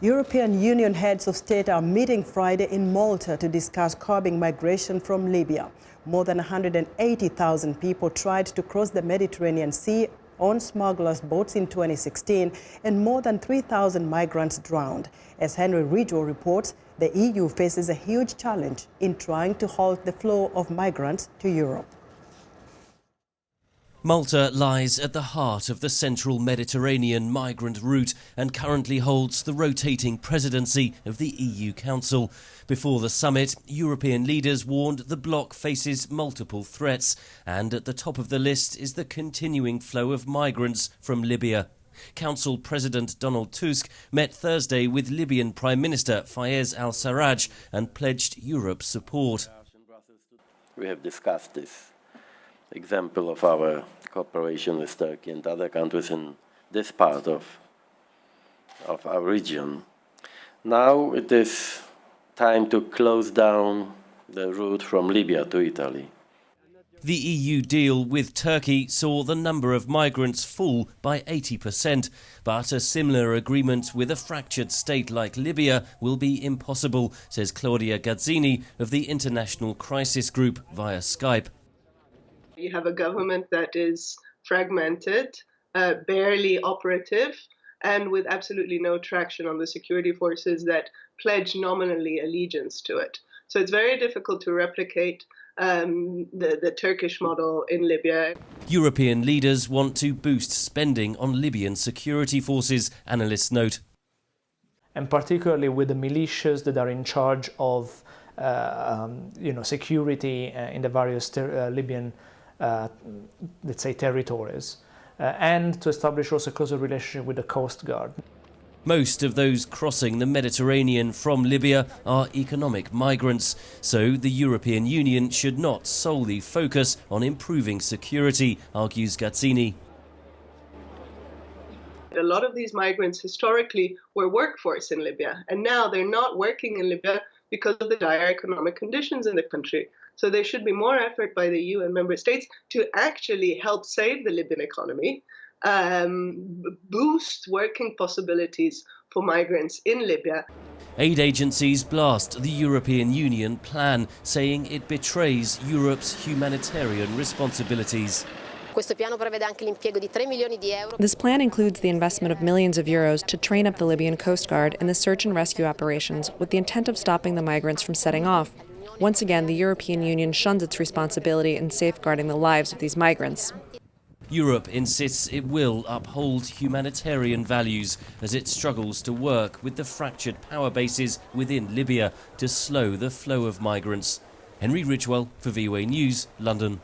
European Union heads of state are meeting Friday in Malta to discuss curbing migration from Libya. More than 180,000 people tried to cross the Mediterranean Sea on smugglers' boats in 2016, and more than 3,000 migrants drowned. As Henry Ridgwell reports, the EU faces a huge challenge in trying to halt the flow of migrants to Europe. Malta lies at the heart of the central Mediterranean migrant route and currently holds the rotating presidency of the EU Council. Before the summit, European leaders warned the bloc faces multiple threats, and at the top of the list is the continuing flow of migrants from Libya. Council President Donald Tusk met Thursday with Libyan Prime Minister Fayez al-Sarraj and pledged Europe's support. We have discussed this example of our cooperation with Turkey and other countries in this part of our region. Now it is time to close down the route from Libya to Italy. The EU deal with Turkey saw the number of migrants fall by 80%, but a similar agreement with a fractured state like Libya will be impossible, says Claudia Gazzini of the International Crisis Group via Skype. You have a government that is fragmented, barely operative, and with absolutely no traction on the security forces that pledge nominally allegiance to it. So it's very difficult to replicate the Turkish model in Libya. European leaders want to boost spending on Libyan security forces, analysts note. And particularly with the militias that are in charge of security in the various Libyan let's say territories, and to establish also a closer relationship with the Coast Guard. Most of those crossing the Mediterranean from Libya are economic migrants, so the European Union should not solely focus on improving security, argues Gazzini. A lot of these migrants historically were workforce in Libya, and now they're not working in Libya because of the dire economic conditions in the country. So there should be more effort by the EU and member states to actually help save the Libyan economy, boost working possibilities for migrants in Libya. Aid agencies blast the European Union plan, saying it betrays Europe's humanitarian responsibilities. This plan includes the investment of millions of euros to train up the Libyan Coast Guard in the search and rescue operations with the intent of stopping the migrants from setting off. Once again, the European Union shuns its responsibility in safeguarding the lives of these migrants. Europe insists it will uphold humanitarian values as it struggles to work with the fractured power bases within Libya to slow the flow of migrants. Henry Ridgwell for VOA News, London.